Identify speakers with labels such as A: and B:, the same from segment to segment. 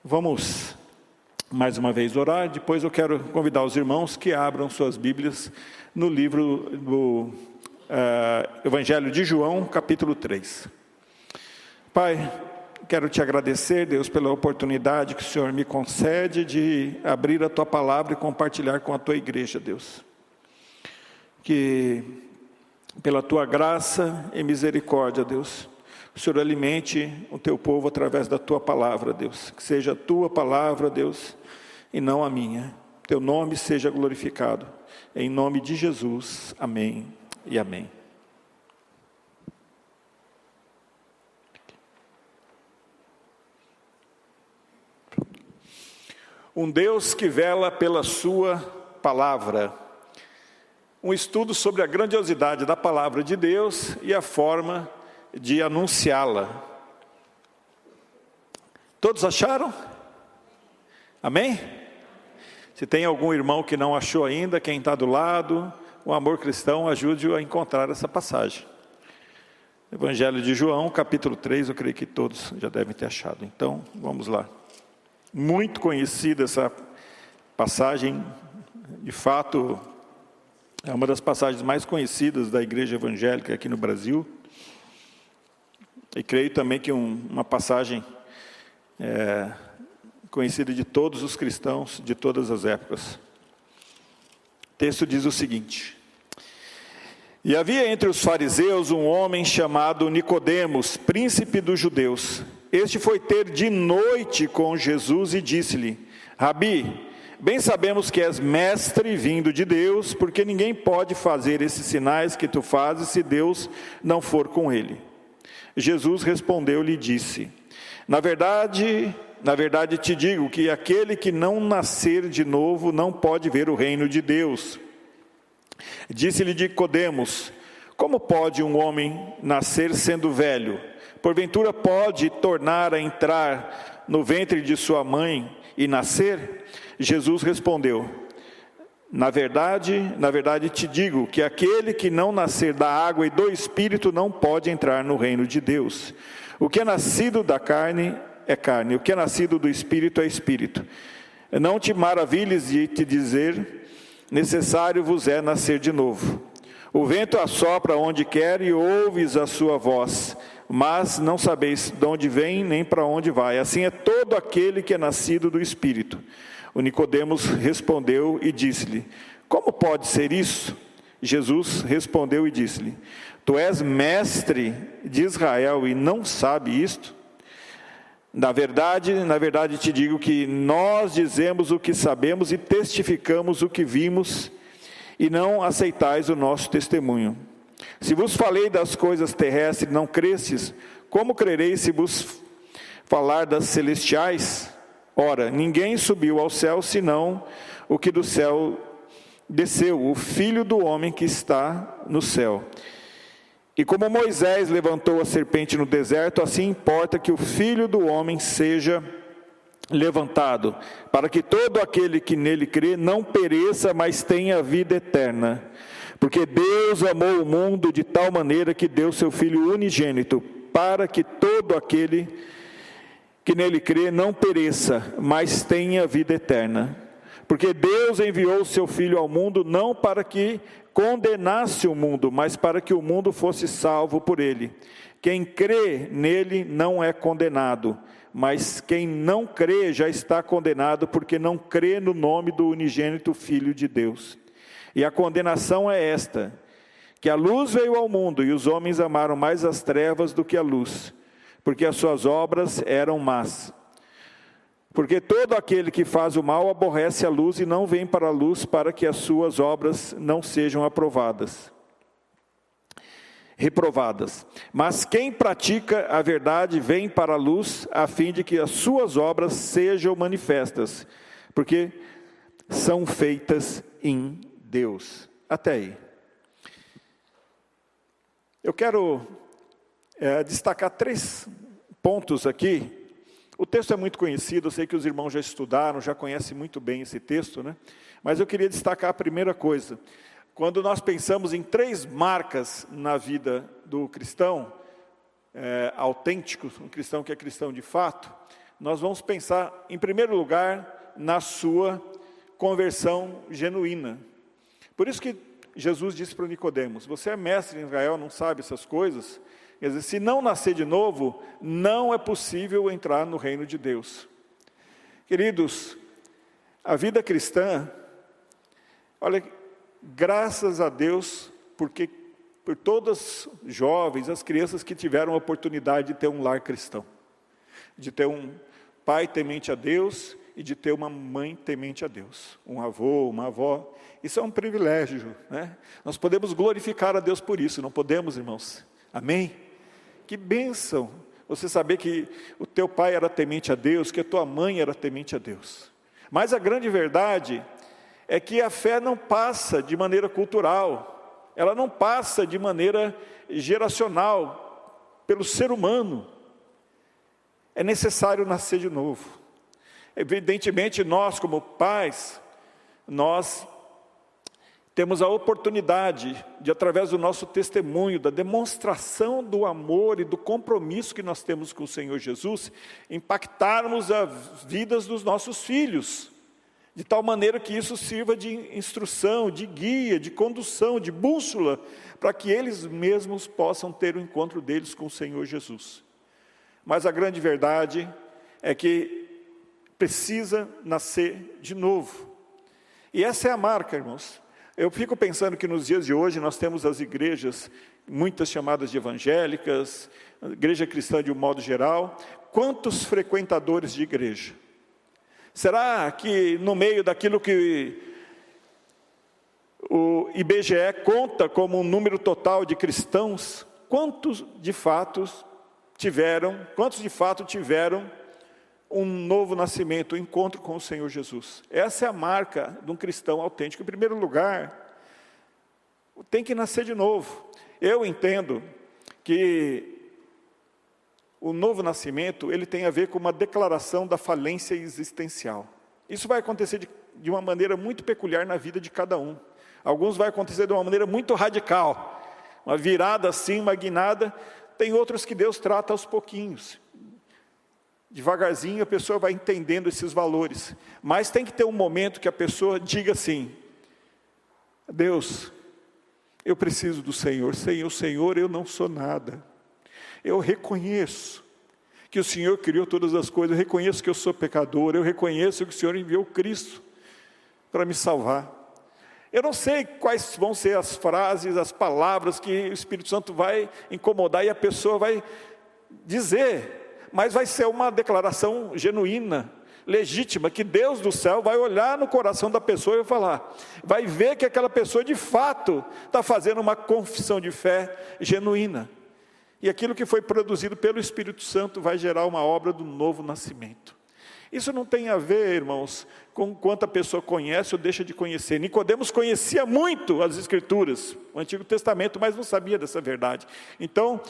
A: Vamos mais uma vez orar, depois eu quero convidar os irmãos que abram suas Bíblias no livro do Evangelho de João, capítulo 3. Pai, quero te agradecer, Deus, pela oportunidade que o Senhor me concede de abrir a Tua Palavra e compartilhar com a Tua igreja, Deus. Que pela Tua graça e misericórdia, Deus, o Senhor alimente o Teu povo através da Tua Palavra, Deus. Que seja a Tua Palavra, Deus, e não a minha. Teu nome seja glorificado. Em nome de Jesus. Amém e amém. Um Deus que vela pela sua palavra. Um estudo sobre a grandiosidade da palavra de Deus e a forma de anunciá-la. Todos acharam? Amém? Se tem algum irmão que não achou ainda, quem está do lado, o amor cristão ajude-o a encontrar essa passagem. Evangelho de João, capítulo 3, eu creio que todos já devem ter achado. Então, vamos lá. Muito conhecida essa passagem, de fato, é uma das passagens mais conhecidas da igreja evangélica aqui no Brasil. E creio também que uma passagem conhecida de todos os cristãos de todas as épocas. O texto diz o seguinte: E havia entre os fariseus um homem chamado Nicodemos, príncipe dos judeus. Este foi ter de noite com Jesus e disse-lhe: Rabi, bem sabemos que és mestre vindo de Deus, porque ninguém pode fazer esses sinais que tu fazes se Deus não for com ele. Jesus respondeu-lhe e disse: Na verdade te digo que aquele que não nascer de novo não pode ver o reino de Deus. Disse-lhe Nicodemos: Como pode um homem nascer sendo velho? Porventura pode tornar a entrar no ventre de sua mãe e nascer? Jesus respondeu: Na verdade te digo que aquele que não nascer da água e do Espírito não pode entrar no reino de Deus. O que é nascido da carne é carne, o que é nascido do Espírito é Espírito. Não te maravilhes de te dizer: necessário vos é nascer de novo. O vento assopra onde quer e ouves a sua voz, mas não sabeis de onde vem nem para onde vai. Assim é todo aquele que é nascido do Espírito. O Nicodemos respondeu e disse-lhe: Como pode ser isso? Jesus respondeu e disse-lhe: Tu és mestre de Israel e não sabe isto? Na verdade te digo que nós dizemos o que sabemos e testificamos o que vimos, e não aceitais o nosso testemunho. Se vos falei das coisas terrestres e não crestes, como crereis se vos falar das celestiais? Ora, ninguém subiu ao céu, senão o que do céu desceu, o Filho do homem que está no céu. E como Moisés levantou a serpente no deserto, assim importa que o Filho do homem seja levantado, para que todo aquele que nele crê não pereça, mas tenha vida eterna. Porque Deus amou o mundo de tal maneira que deu seu Filho unigênito, para que todo aquele que nele crê não pereça, mas tenha vida eterna. Porque Deus enviou o seu Filho ao mundo não para que condenasse o mundo, mas para que o mundo fosse salvo por ele. Quem crê nele não é condenado, mas quem não crê já está condenado, porque não crê no nome do unigênito Filho de Deus. E a condenação é esta: que a luz veio ao mundo, e os homens amaram mais as trevas do que a luz, porque as suas obras eram más. Porque todo aquele que faz o mal aborrece a luz e não vem para a luz, para que as suas obras não sejam reprovadas. Mas quem pratica a verdade vem para a luz, a fim de que as suas obras sejam manifestas, porque são feitas em Deus. Até aí. Eu quero destacar 3 pontos aqui. O texto é muito conhecido, eu sei que os irmãos já estudaram, já conhecem muito bem esse texto, né? Mas eu queria destacar a primeira coisa. Quando nós pensamos em 3 marcas na vida do cristão autêntico, um cristão que é cristão de fato, nós vamos pensar, em primeiro lugar, na sua conversão genuína. Por isso que Jesus disse para Nicodemos: você é mestre em Israel, não sabe essas coisas? Quer dizer, se não nascer de novo, não é possível entrar no reino de Deus. Queridos, a vida cristã, olha, graças a Deus, porque por todas as jovens, as crianças que tiveram a oportunidade de ter um lar cristão, de ter um pai temente a Deus e de ter uma mãe temente a Deus, um avô, uma avó. Isso é um privilégio, né? Nós podemos glorificar a Deus por isso, não podemos, irmãos? Amém? Que bênção você saber que o teu pai era temente a Deus, que a tua mãe era temente a Deus. Mas a grande verdade é que a fé não passa de maneira cultural, ela não passa de maneira geracional, pelo ser humano. É necessário nascer de novo. Evidentemente, nós como pais, nós temos a oportunidade de, através do nosso testemunho, da demonstração do amor e do compromisso que nós temos com o Senhor Jesus, impactarmos as vidas dos nossos filhos, de tal maneira que isso sirva de instrução, de guia, de condução, de bússola, para que eles mesmos possam ter o encontro deles com o Senhor Jesus. Mas a grande verdade é que precisa nascer de novo. E essa é a marca, irmãos. Eu fico pensando que nos dias de hoje nós temos as igrejas, muitas chamadas de evangélicas, a igreja cristã de um modo geral. Quantos frequentadores de igreja? Será que no meio daquilo que o IBGE conta como um número total de cristãos, quantos de fato tiveram um novo nascimento, um encontro com o Senhor Jesus? Essa é a marca de um cristão autêntico. Em primeiro lugar, tem que nascer de novo. Eu entendo que o novo nascimento, ele tem a ver com uma declaração da falência existencial. Isso vai acontecer de uma maneira muito peculiar na vida de cada um. Alguns vai acontecer de uma maneira muito radical, uma virada assim, uma guinada. Tem outros que Deus trata aos pouquinhos. Devagarzinho a pessoa vai entendendo esses valores. Mas tem que ter um momento que a pessoa diga assim: Deus, eu preciso do Senhor. Sem o Senhor eu não sou nada. Eu reconheço que o Senhor criou todas as coisas. Eu reconheço que eu sou pecador. Eu reconheço que o Senhor enviou Cristo para me salvar. Eu não sei quais vão ser as frases, as palavras que o Espírito Santo vai incomodar e a pessoa vai dizer, mas vai ser uma declaração genuína, legítima, que Deus do céu vai olhar no coração da pessoa e vai falar, vai ver que aquela pessoa de fato está fazendo uma confissão de fé genuína. E aquilo que foi produzido pelo Espírito Santo vai gerar uma obra do novo nascimento. Isso não tem a ver, irmãos, com quanto a pessoa conhece ou deixa de conhecer. Nicodemos conhecia muito as Escrituras, o Antigo Testamento, mas não sabia dessa verdade. Então,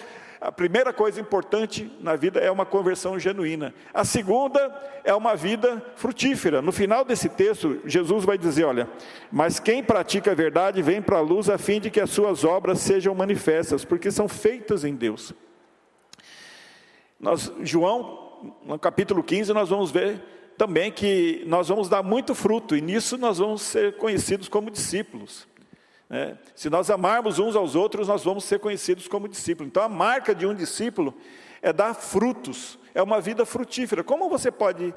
A: a primeira coisa importante na vida é uma conversão genuína. A segunda é uma vida frutífera. No final desse texto, Jesus vai dizer, olha, mas quem pratica a verdade vem para a luz a fim de que as suas obras sejam manifestas, porque são feitas em Deus. João, no capítulo 15, nós vamos ver também que nós vamos dar muito fruto, e nisso nós vamos ser conhecidos como discípulos. Se nós amarmos uns aos outros, nós vamos ser conhecidos como discípulos. Então a marca de um discípulo é dar frutos, é uma vida frutífera. Como você pode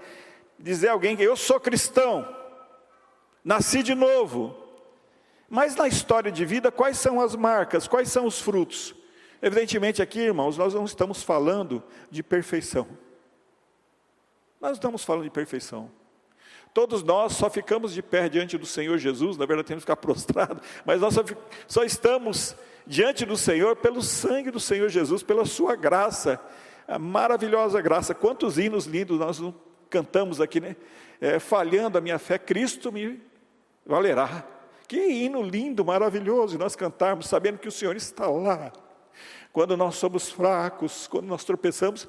A: dizer a alguém que eu sou cristão, nasci de novo, mas na história de vida, quais são as marcas, quais são os frutos? Evidentemente aqui, irmãos, nós não estamos falando de perfeição. Nós estamos falando de perfeição. Todos nós só ficamos de pé diante do Senhor Jesus, na verdade temos que ficar prostrados, mas nós só estamos diante do Senhor pelo sangue do Senhor Jesus, pela sua graça, a maravilhosa graça. Quantos hinos lindos nós não cantamos aqui, né? Falhando a minha fé, Cristo me valerá. Que hino lindo, maravilhoso, e nós cantarmos sabendo que o Senhor está lá. Quando nós somos fracos, quando nós tropeçamos,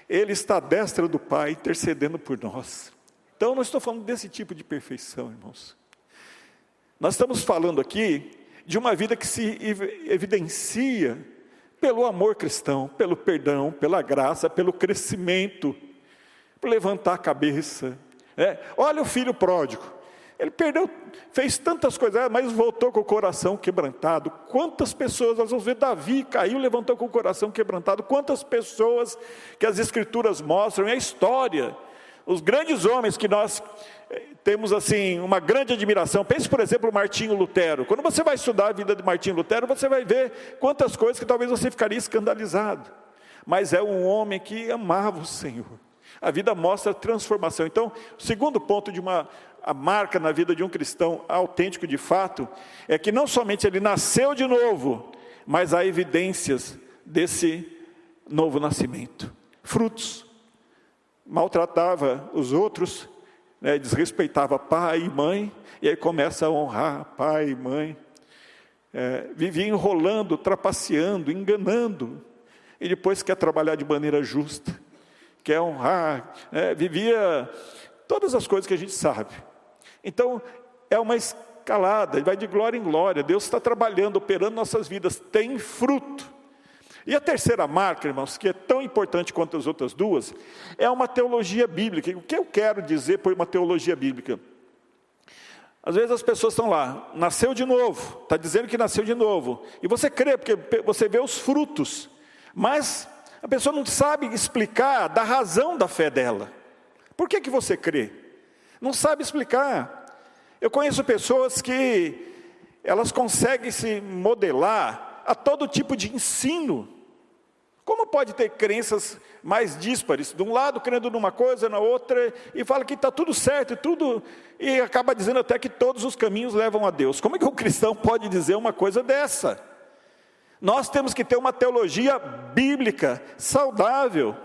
A: Ele está à destra do Pai, intercedendo por nós. Então, não estou falando desse tipo de perfeição, irmãos. Nós estamos falando aqui de uma vida que se evidencia pelo amor cristão, pelo perdão, pela graça, pelo crescimento, para levantar a cabeça. Olha o filho pródigo, ele fez tantas coisas, mas voltou com o coração quebrantado. Quantas pessoas, nós vamos ver, Davi caiu, levantou com o coração quebrantado. Quantas pessoas que as Escrituras mostram, e a história, os grandes homens que nós temos assim uma grande admiração. Pense, por exemplo, Martinho Lutero. Quando você vai estudar a vida de Martinho Lutero, você vai ver quantas coisas que talvez você ficaria escandalizado. Mas é um homem que amava o Senhor. A vida mostra a transformação. Então, o segundo ponto de a marca na vida de um cristão autêntico de fato, é que não somente ele nasceu de novo, mas há evidências desse novo nascimento. Frutos. Maltratava os outros, desrespeitava pai e mãe, e aí começa a honrar pai e mãe. Vivia enrolando, trapaceando, enganando, e depois quer trabalhar de maneira justa, quer honrar, vivia todas as coisas que a gente sabe. Então, é uma escalada, vai de glória em glória. Deus está trabalhando, operando nossas vidas, tem fruto. E a terceira marca, irmãos, que é tão importante quanto as outras duas, é uma teologia bíblica. O que eu quero dizer por uma teologia bíblica? Às vezes as pessoas estão lá, nasceu de novo, está dizendo que nasceu de novo, e você crê, porque você vê os frutos, mas a pessoa não sabe explicar da razão da fé dela. Por que você crê? Não sabe explicar. Eu conheço pessoas que elas conseguem se modelar a todo tipo de ensino. Como pode ter crenças mais díspares? De um lado crendo numa coisa, na outra, e fala que está tudo certo, e acaba dizendo até que todos os caminhos levam a Deus. Como é que um cristão pode dizer uma coisa dessa? Nós temos que ter uma teologia bíblica, saudável.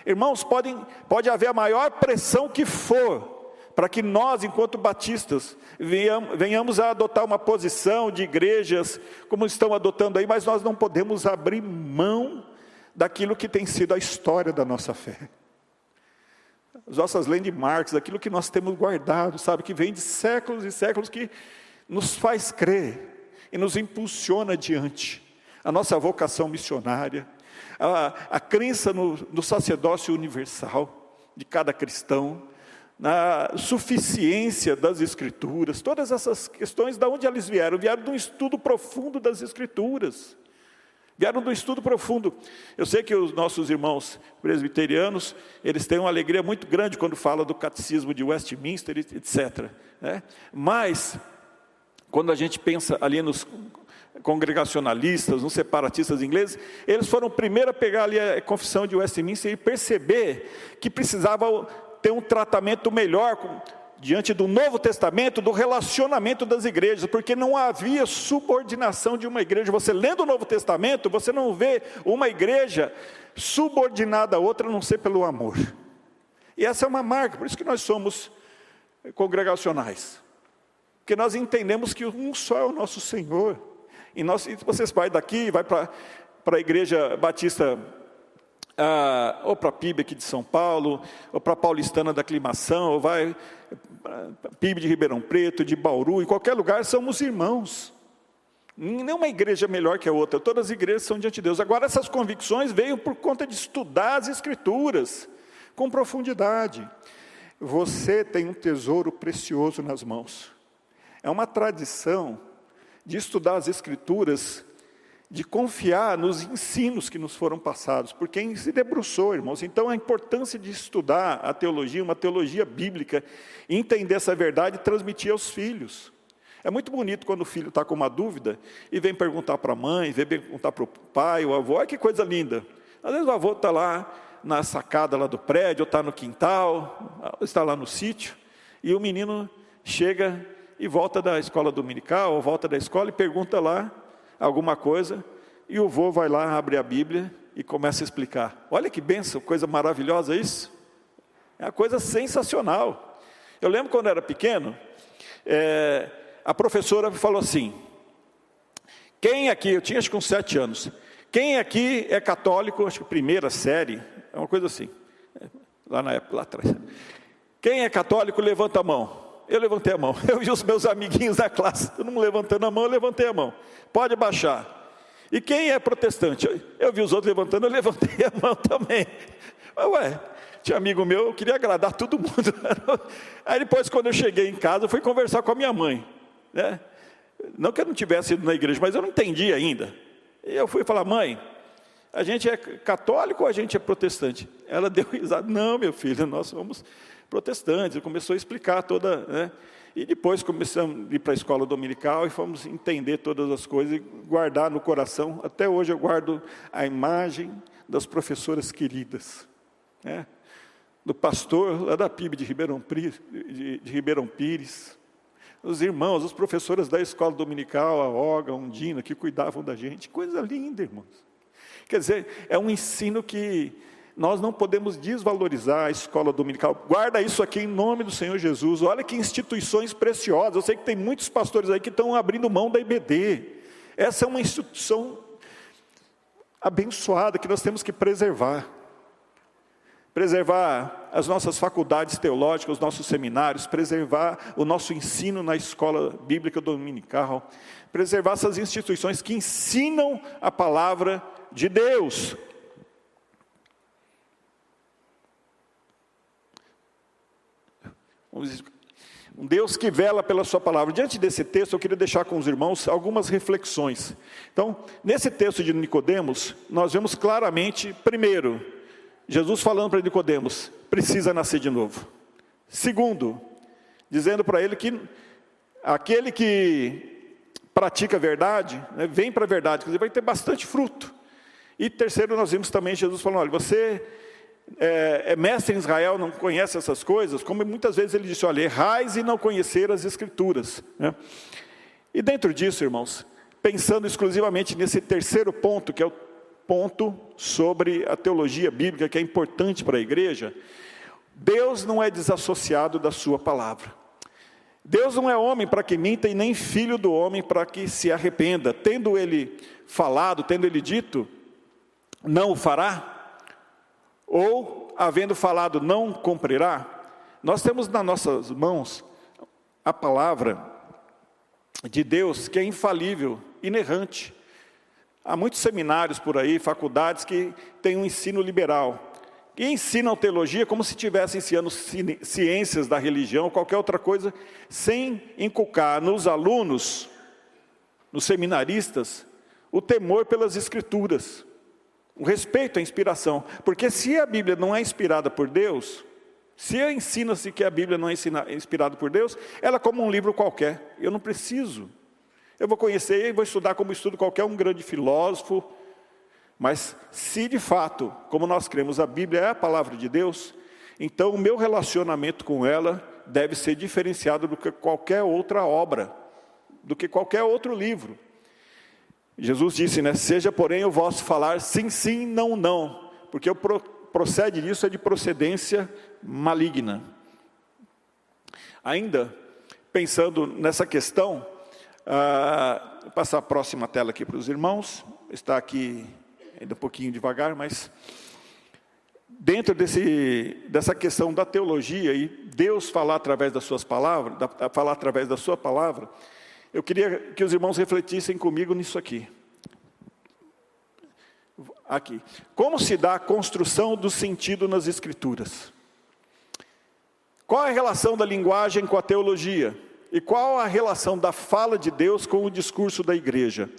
A: Irmãos, pode haver a maior pressão que for, para que nós, enquanto batistas, venhamos a adotar uma posição de igrejas, como estão adotando aí, mas nós não podemos abrir mão daquilo que tem sido a história da nossa fé. As nossas landmarks, aquilo que nós temos guardado, sabe, que vem de séculos e séculos, que nos faz crer e nos impulsiona adiante. A nossa vocação missionária, a crença no sacerdócio universal de cada cristão, na suficiência das Escrituras, todas essas questões, de onde elas vieram? Vieram de um estudo profundo das Escrituras, vieram do estudo profundo. Eu sei que os nossos irmãos presbiterianos, eles têm uma alegria muito grande quando falam do catecismo de Westminster, etc. Mas, quando a gente pensa ali nos congregacionalistas, nos separatistas ingleses, eles foram primeiro a pegar ali a confissão de Westminster e perceber que precisava ter um tratamento melhor diante do Novo Testamento, do relacionamento das igrejas, porque não havia subordinação de uma igreja. Você lendo o Novo Testamento, você não vê uma igreja subordinada a outra, a não ser pelo amor. E essa é uma marca, por isso que nós somos congregacionais, porque nós entendemos que um só é o nosso Senhor. E vocês vai daqui, vai para a igreja batista, ou para a PIB aqui de São Paulo, ou para a Paulistana da Aclimação, ou vai para a PIB de Ribeirão Preto, de Bauru, em qualquer lugar, somos irmãos. Nenhuma igreja é melhor que a outra, todas as igrejas são diante de Deus. Agora, essas convicções veio por conta de estudar as Escrituras com profundidade. Você tem um tesouro precioso nas mãos. É uma tradição de estudar as Escrituras, de confiar nos ensinos que nos foram passados, por quem se debruçou, irmãos. Então, a importância de estudar a teologia, uma teologia bíblica, entender essa verdade e transmitir aos filhos. É muito bonito quando o filho está com uma dúvida e vem perguntar para a mãe, vem perguntar para o pai, o avô. Olha que coisa linda. Às vezes o avô está lá na sacada lá do prédio, ou está no quintal, está lá no sítio, e o menino chega e volta da escola dominical, ou volta da escola e pergunta lá alguma coisa, e o avô vai lá, abre a Bíblia e começa a explicar. Olha que bênção, coisa maravilhosa isso. É uma coisa sensacional. Eu lembro quando eu era pequeno, a professora falou assim, quem aqui, eu tinha acho que uns 7 anos, quem aqui é católico, acho que primeira série, é uma coisa assim, lá na época, lá atrás. Quem é católico, levanta a mão. Eu levantei a mão, eu vi os meus amiguinhos da classe, todo mundo levantando a mão, eu levantei a mão, pode baixar. E quem é protestante? Eu vi os outros levantando, eu levantei a mão também. Mas, tinha amigo meu, eu queria agradar todo mundo. Aí depois, quando eu cheguei em casa, eu fui conversar com a minha mãe, né? Não que eu não tivesse ido na igreja, mas eu não entendi ainda. E eu fui falar: mãe, a gente é católico ou a gente é protestante? Ela deu risada: não, meu filho, nós somos protestantes. Começou a explicar toda, né? E depois começamos a ir para a escola dominical e fomos entender todas as coisas e guardar no coração. Até hoje eu guardo a imagem das professoras queridas, né? Do pastor lá da PIB de Ribeirão Pires, os irmãos, as professoras da escola dominical, a Olga, a Undina, que cuidavam da gente. Coisa linda, irmãos. Quer dizer, é um ensino que nós não podemos desvalorizar a escola dominical. Guarda isso aqui em nome do Senhor Jesus. Olha que instituições preciosas. Eu sei que tem muitos pastores aí que estão abrindo mão da IBD. Essa é uma instituição abençoada que nós temos que preservar. Preservar as nossas faculdades teológicas, os nossos seminários, preservar o nosso ensino na escola bíblica dominical, preservar essas instituições que ensinam a palavra de Deus. Um Deus que vela pela sua palavra. Diante desse texto, eu queria deixar com os irmãos algumas reflexões. Então, nesse texto de Nicodemos, nós vemos claramente, primeiro, Jesus falando para Nicodemos: precisa nascer de novo. Segundo, dizendo para ele que aquele que pratica a verdade, né, vem para a verdade, quer dizer, vai ter bastante fruto. E terceiro, nós vimos também Jesus falando: olha, você é mestre em Israel, não conhece essas coisas, como muitas vezes ele disse: olha, errais e não conhecer as Escrituras, né? E dentro disso, irmãos, pensando exclusivamente nesse terceiro ponto, que é o ponto sobre a teologia bíblica, que é importante para a igreja, Deus não é desassociado da sua palavra. Deus não é homem para que minta, e nem filho do homem para que se arrependa. Tendo ele falado, tendo ele dito, não o fará? Ou, havendo falado, não cumprirá? Nós temos nas nossas mãos a palavra de Deus, que é infalível, inerrante. Há muitos seminários por aí, faculdades que têm um ensino liberal, que ensinam teologia como se estivessem ensinando ciências da religião ou qualquer outra coisa, sem inculcar nos alunos, nos seminaristas, o temor pelas Escrituras, o respeito à inspiração. Porque se a Bíblia não é inspirada por Deus, se ensina-se que a Bíblia não é inspirada por Deus, ela é como um livro qualquer. Eu não preciso. Eu vou conhecer e vou estudar como estudo qualquer um grande filósofo. Mas se de fato, como nós cremos, a Bíblia é a palavra de Deus, então o meu relacionamento com ela deve ser diferenciado do que qualquer outra obra, do que qualquer outro livro. Jesus disse, né? Seja, porém, o vosso falar sim, sim, não, não. Porque o procede disso é de procedência maligna. Ainda, pensando nessa questão, vou passar a próxima tela aqui para os irmãos. Está aqui ainda um pouquinho devagar, mas dentro dessa questão da teologia e Deus falar através das suas palavras, falar através da sua palavra, eu queria que os irmãos refletissem comigo nisso aqui. Aqui. Como se dá a construção do sentido nas Escrituras? Qual a relação da linguagem com a teologia? E qual a relação da fala de Deus com o discurso da igreja?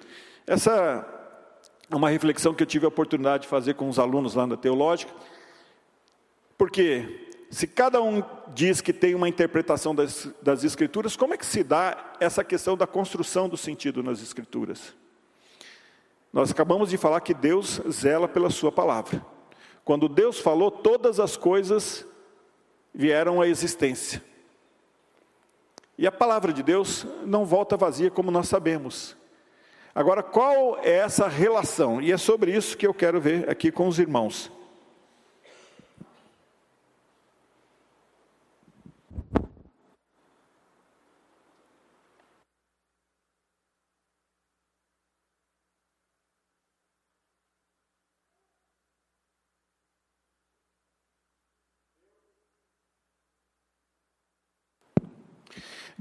A: Essa é uma reflexão que eu tive a oportunidade de fazer com os alunos lá na teológica. Porque se cada um diz que tem uma interpretação das Escrituras, como é que se dá essa questão da construção do sentido nas Escrituras? Nós acabamos de falar que Deus zela pela sua palavra. Quando Deus falou, todas as coisas vieram à existência. E a palavra de Deus não volta vazia, como nós sabemos. Agora, qual é essa relação? E é sobre isso que eu quero ver aqui com os irmãos.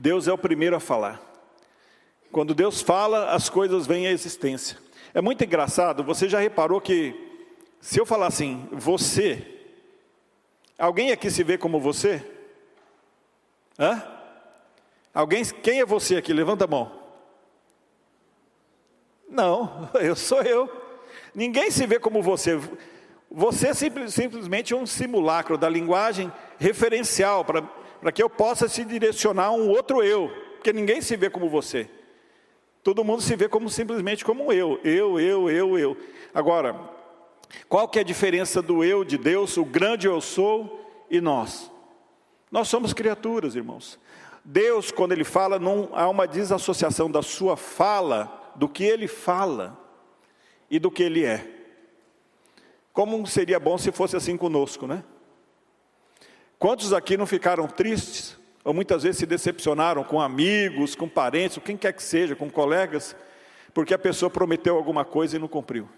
A: Deus é o primeiro a falar. Quando Deus fala, as coisas vêm à existência. É muito engraçado, você já reparou que, se eu falar assim, você, Alguém aqui se vê como você? Hã? Quem é você aqui? Levanta a mão. Não, sou eu. Ninguém se vê como você. Você é simplesmente um simulacro da linguagem referencial, para que eu possa se direcionar a um outro eu. Porque ninguém se vê como você. Todo mundo se vê simplesmente como um eu. Eu. Agora, qual que é a diferença do eu de Deus, o grande eu sou, e nós? Nós somos criaturas, irmãos. Deus, quando Ele fala, não há uma desassociação da sua fala, do que Ele fala, e do que Ele é. Como seria bom se fosse assim conosco, né? Quantos aqui não ficaram tristes, ou muitas vezes se decepcionaram com amigos, com parentes, ou quem quer que seja, com colegas, porque a pessoa prometeu alguma coisa e não cumpriu?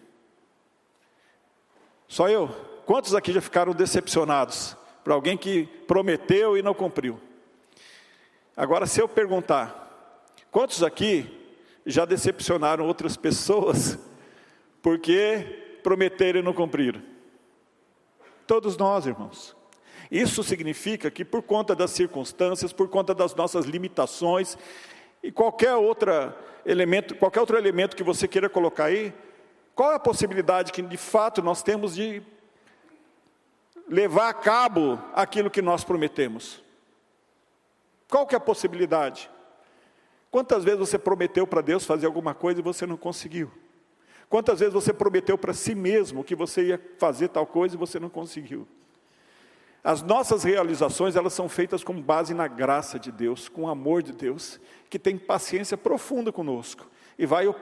A: Só eu? Quantos aqui já ficaram decepcionados por alguém que prometeu e não cumpriu? Agora, se eu perguntar, quantos aqui já decepcionaram outras pessoas porque prometeram e não cumpriram? Todos nós, irmãos. Isso significa que por conta das circunstâncias, por conta das nossas limitações, e qualquer outro elemento que você queira colocar aí, qual é a possibilidade que de fato nós temos de levar a cabo aquilo que nós prometemos? Qual que é a possibilidade? Quantas vezes você prometeu para Deus fazer alguma coisa e você não conseguiu? Quantas vezes você prometeu para si mesmo que você ia fazer tal coisa e você não conseguiu? As nossas realizações, elas são feitas com base na graça de Deus, com o amor de Deus, que tem paciência profunda conosco, e vai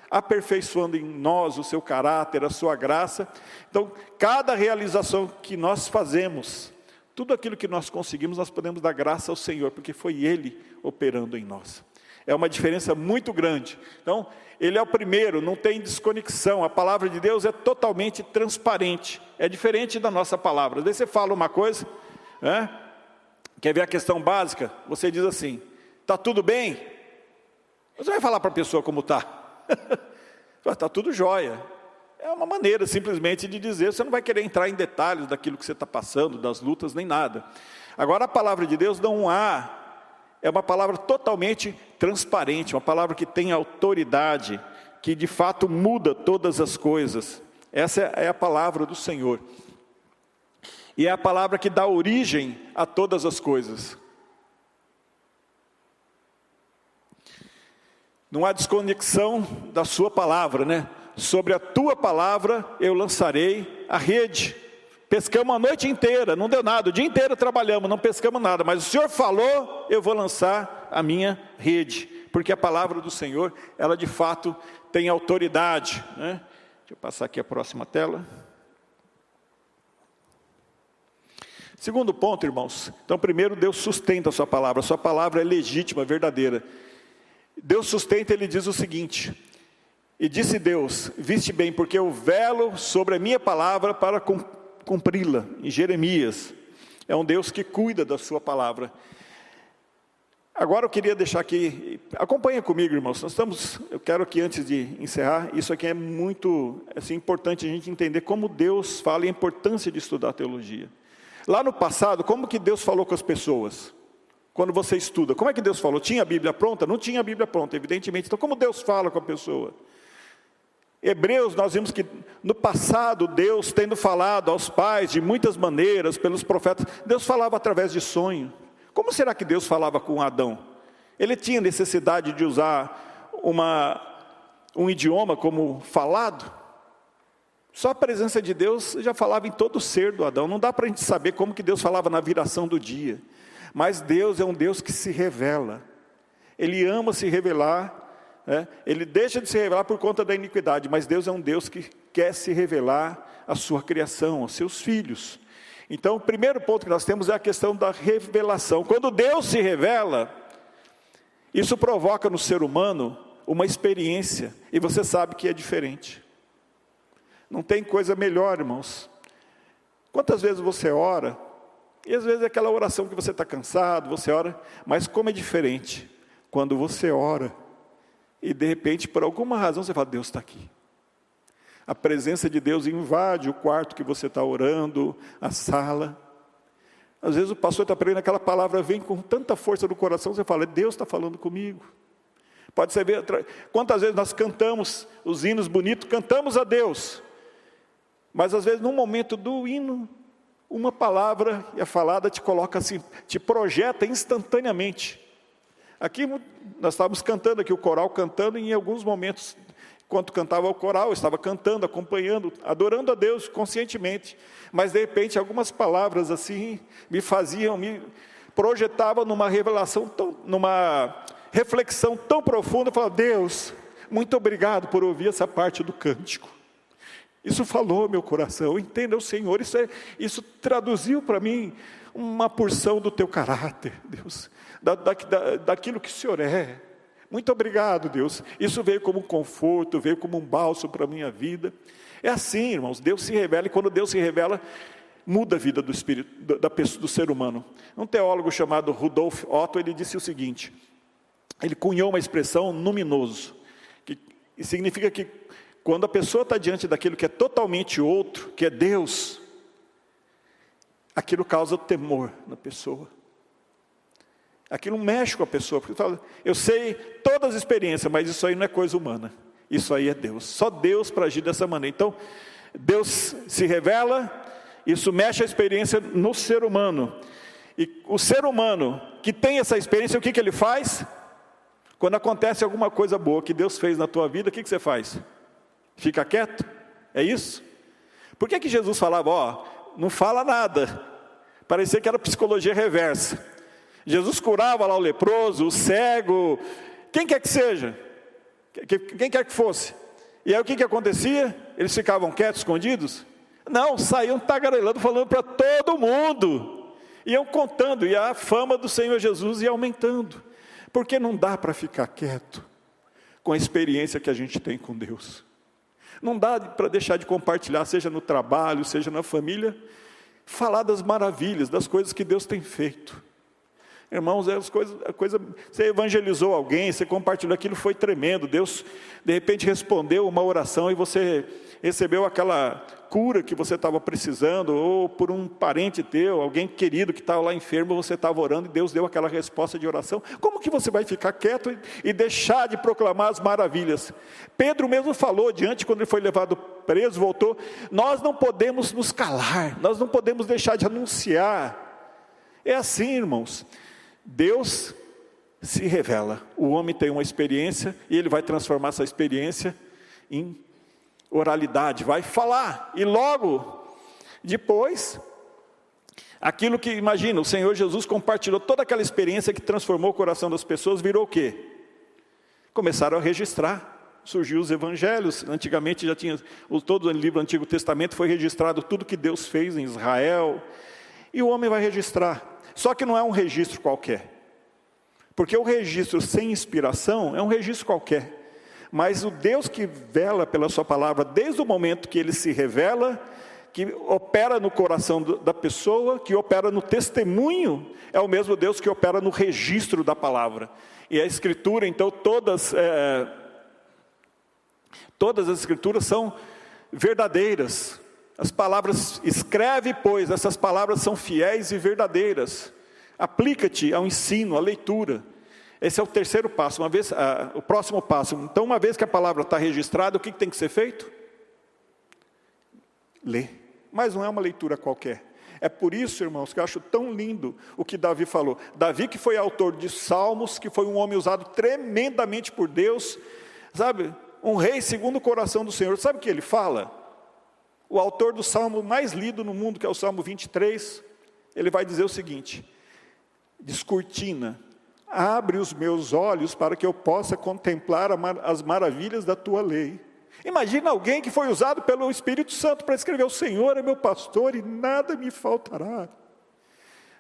A: aperfeiçoando em nós o seu caráter, a sua graça. Então, cada realização que nós fazemos, tudo aquilo que nós conseguimos, nós podemos dar graça ao Senhor, porque foi Ele operando em nós. É uma diferença muito grande. Então, Ele é o primeiro, não tem desconexão. A palavra de Deus é totalmente transparente. É diferente da nossa palavra. Às vezes você fala uma coisa, né? Quer ver a questão básica? Você diz assim, está tudo bem? Você vai falar para a pessoa como está. Está tudo jóia. É uma maneira simplesmente de dizer, você não vai querer entrar em detalhes daquilo que você está passando, das lutas, nem nada. Agora, a palavra de Deus não há. É uma palavra totalmente transparente, uma palavra que tem autoridade, que de fato muda todas as coisas. Essa é a palavra do Senhor. E é a palavra que dá origem a todas as coisas. Não há desconexão da sua palavra, né? Sobre a tua palavra eu lançarei a rede. Pescamos a noite inteira, não deu nada, o dia inteiro trabalhamos, não pescamos nada, mas o Senhor falou, eu vou lançar a minha rede, porque a palavra do Senhor, ela de fato tem autoridade, né? Deixa eu passar aqui a próxima tela. Segundo ponto, irmãos, então primeiro Deus sustenta a sua palavra é legítima, verdadeira. Deus sustenta, Ele diz o seguinte, e disse Deus, viste bem, porque eu velo sobre a minha palavra para cumpri-la, em Jeremias. É um Deus que cuida da sua palavra. Agora eu queria deixar aqui, acompanha comigo, irmãos, eu quero que antes de encerrar, isso aqui é muito importante a gente entender como Deus fala e a importância de estudar teologia. Lá no passado, como que Deus falou com as pessoas? Quando você estuda, como é que Deus falou? Tinha a Bíblia pronta? Não tinha a Bíblia pronta, evidentemente. Então como Deus fala com a pessoa? Hebreus, nós vimos que no passado, Deus tendo falado aos pais de muitas maneiras, pelos profetas, Deus falava através de sonho. Como será que Deus falava com Adão? Ele tinha necessidade de usar um idioma como falado? Só a presença de Deus já falava em todo o ser do Adão. Não dá para a gente saber como que Deus falava na viração do dia. Mas Deus é um Deus que se revela. Ele ama se revelar. Ele deixa de se revelar por conta da iniquidade, mas Deus é um Deus que quer se revelar à sua criação, aos seus filhos. Então, o primeiro ponto que nós temos é a questão da revelação. Quando Deus se revela, isso provoca no ser humano uma experiência, e você sabe que é diferente. Não tem coisa melhor, irmãos. Quantas vezes você ora, e às vezes é aquela oração que você está cansado, você ora, mas como é diferente quando você ora, e de repente, por alguma razão, você fala, Deus está aqui. A presença de Deus invade o quarto que você está orando, a sala. Às vezes o pastor está pregando, aquela palavra vem com tanta força no coração, você fala, Deus está falando comigo. Pode ser ver, quantas vezes nós cantamos os hinos bonitos, cantamos a Deus, mas às vezes no momento do hino, uma palavra é falada, te coloca assim, te projeta instantaneamente. Aqui nós estávamos cantando aqui, o coral cantando, e em alguns momentos, enquanto cantava o coral, eu estava cantando, acompanhando, adorando a Deus conscientemente, mas de repente algumas palavras assim, me projetavam numa revelação, numa reflexão tão profunda. Eu falava, Deus, muito obrigado por ouvir essa parte do cântico. Isso falou meu coração, entenda o Senhor, isso traduziu para mim uma porção do teu caráter, Deus, daquilo que o Senhor é. Muito obrigado, Deus. Isso veio como um conforto, veio como um bálsamo para a minha vida. É assim, irmãos, Deus se revela, e quando Deus se revela, muda a vida do espírito, do ser humano. Um teólogo chamado Rudolf Otto, ele disse o seguinte, ele cunhou uma expressão luminoso, que significa que quando a pessoa está diante daquilo que é totalmente outro, que é Deus, aquilo causa temor na pessoa. Aquilo mexe com a pessoa, porque fala, eu sei todas as experiências, mas isso aí não é coisa humana, isso aí é Deus, só Deus para agir dessa maneira. Então, Deus se revela, isso mexe a experiência no ser humano, e o ser humano que tem essa experiência, o que ele faz? Quando acontece alguma coisa boa que Deus fez na tua vida, o que você faz? Fica quieto? É isso? Por que Jesus falava, não fala nada? Parecia que era psicologia reversa. Jesus curava lá o leproso, o cego, quem quer que seja, quem quer que fosse. E aí o que acontecia? Eles ficavam quietos, escondidos? Não, saíam tagarelando, falando para todo mundo. Iam contando, e a fama do Senhor Jesus ia aumentando. Porque não dá para ficar quieto com a experiência que a gente tem com Deus. Não dá para deixar de compartilhar, seja no trabalho, seja na família, falar das maravilhas, das coisas que Deus tem feito. Irmãos, você evangelizou alguém, você compartilhou aquilo, foi tremendo. Deus, de repente, respondeu uma oração e você recebeu aquela cura que você estava precisando, ou por um parente teu, alguém querido que estava lá enfermo, você estava orando e Deus deu aquela resposta de oração. Como que você vai ficar quieto e deixar de proclamar as maravilhas? Pedro mesmo falou quando ele foi levado preso, voltou, nós não podemos nos calar, nós não podemos deixar de anunciar. É assim, irmãos, Deus se revela, o homem tem uma experiência e ele vai transformar essa experiência em oralidade, vai falar, e logo depois, aquilo que, imagina, o Senhor Jesus compartilhou toda aquela experiência que transformou o coração das pessoas, virou o quê? Começaram a registrar, surgiu os evangelhos, antigamente já tinha, todo o livro do Antigo Testamento foi registrado tudo que Deus fez em Israel, e o homem vai registrar, só que não é um registro qualquer, porque o registro sem inspiração é um registro qualquer, mas o Deus que vela pela sua palavra, desde o momento que ele se revela, que opera no coração da pessoa, que opera no testemunho, é o mesmo Deus que opera no registro da palavra. E a Escritura, então, todas as Escrituras são verdadeiras. As palavras, escreve, pois, essas palavras são fiéis e verdadeiras. Aplica-te ao ensino, à leitura. Esse é o terceiro passo, o próximo passo. Então, uma vez que a palavra está registrada, o que tem que ser feito? Ler. Mas não é uma leitura qualquer. É por isso, irmãos, que eu acho tão lindo o que Davi falou. Davi, que foi autor de Salmos, que foi um homem usado tremendamente por Deus, sabe? Um rei segundo o coração do Senhor. Sabe o que ele fala? O autor do Salmo mais lido no mundo, que é o Salmo 23, ele vai dizer o seguinte, descortina, abre os meus olhos para que eu possa contemplar as maravilhas da tua lei. Imagina alguém que foi usado pelo Espírito Santo para escrever, o Senhor é meu pastor e nada me faltará.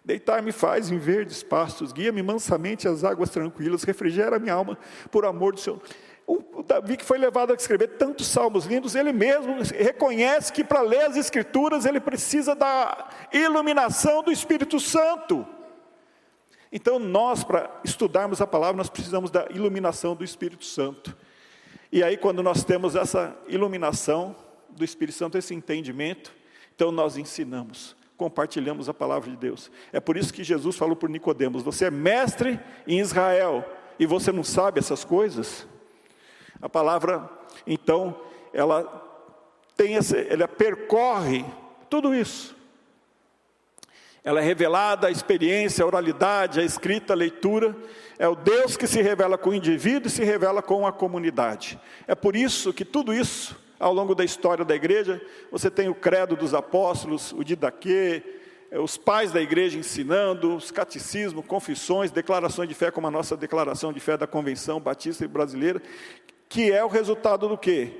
A: Deitar-me faz em verdes pastos, guia-me mansamente às águas tranquilas, refrigera minha alma por amor do Senhor. O Davi, que foi levado a escrever tantos salmos lindos, ele mesmo reconhece que para ler as Escrituras ele precisa da iluminação do Espírito Santo. Então nós, para estudarmos a palavra, nós precisamos da iluminação do Espírito Santo. E aí quando nós temos essa iluminação do Espírito Santo, esse entendimento, então nós ensinamos compartilhamos a palavra de Deus. É por isso que Jesus falou por Nicodemos: você é mestre em Israel e você não sabe essas coisas? A palavra, então, ela percorre tudo isso. Ela é revelada, a experiência, a oralidade, a escrita, a leitura. É o Deus que se revela com o indivíduo e se revela com a comunidade. É por isso que tudo isso, ao longo da história da igreja, você tem o credo dos apóstolos, o didaquê, os pais da igreja ensinando, os catecismos, confissões, declarações de fé, como a nossa declaração de fé da Convenção Batista Brasileira, que é o resultado do quê?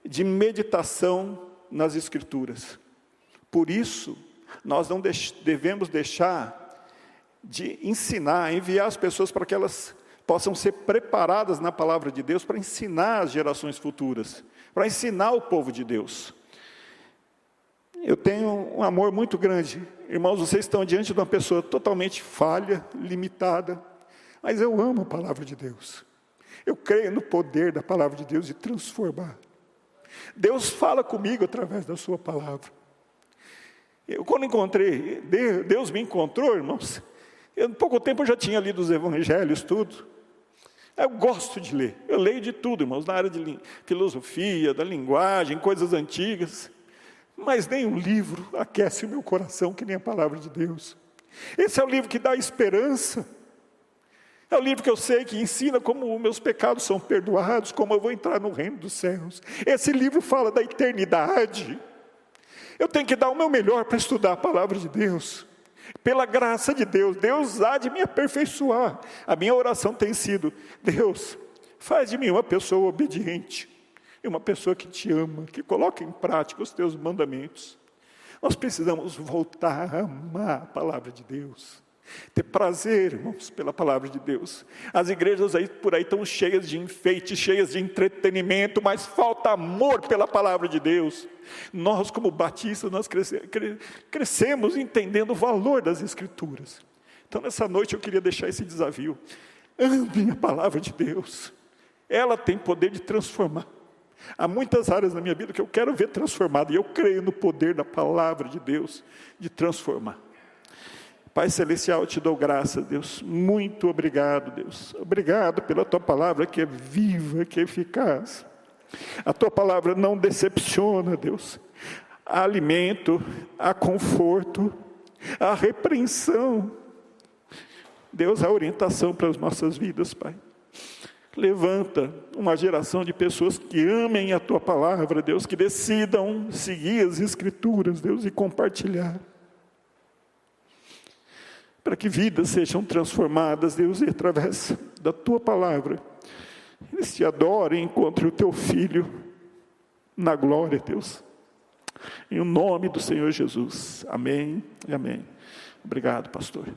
A: De meditação nas Escrituras. Por isso, nós não devemos deixar de ensinar, enviar as pessoas para que elas possam ser preparadas na palavra de Deus, para ensinar as gerações futuras, para ensinar o povo de Deus. Eu tenho um amor muito grande. Irmãos, vocês estão diante de uma pessoa totalmente falha, limitada, mas eu amo a palavra de Deus. Eu creio no poder da palavra de Deus de transformar. Deus fala comigo através da sua palavra. Quando encontrei, Deus me encontrou, irmãos, em pouco tempo eu já tinha lido os evangelhos, tudo. Eu gosto de ler, eu leio de tudo, irmãos, na área de filosofia, da linguagem, coisas antigas, mas nenhum livro aquece o meu coração que nem a palavra de Deus. Esse é o livro que dá esperança, é o livro que eu sei que ensina como meus pecados são perdoados, como eu vou entrar no reino dos céus. Esse livro fala da eternidade. Eu tenho que dar o meu melhor para estudar a palavra de Deus. Pela graça de Deus, Deus há de me aperfeiçoar. A minha oração tem sido: Deus, faz de mim uma pessoa obediente, e uma pessoa que te ama, que coloca em prática os teus mandamentos. Nós precisamos voltar a amar a palavra de Deus, ter prazer, irmãos, pela palavra de Deus. As igrejas por aí estão cheias de enfeite, cheias de entretenimento, mas falta amor pela palavra de Deus. Nós, como batistas, nós crescemos entendendo o valor das Escrituras. Então, nessa noite eu queria deixar esse desafio: amem a palavra de Deus, ela tem poder de transformar. Há muitas áreas na minha vida que eu quero ver transformada, e eu creio no poder da palavra de Deus de transformar. Pai Celestial, eu te dou graça, Deus, muito obrigado, Deus, obrigado pela tua palavra que é viva, que é eficaz. A tua palavra não decepciona, Deus. Há alimento, há conforto, há repreensão, Deus, há orientação para as nossas vidas, Pai. Levanta uma geração de pessoas que amem a tua palavra, Deus, que decidam seguir as Escrituras, Deus, e compartilhar, para que vidas sejam transformadas, Deus, e através da tua palavra, eles te adorem e encontrem o teu Filho na glória, Deus. Em nome do Senhor Jesus. Amém e amém. Obrigado, pastor.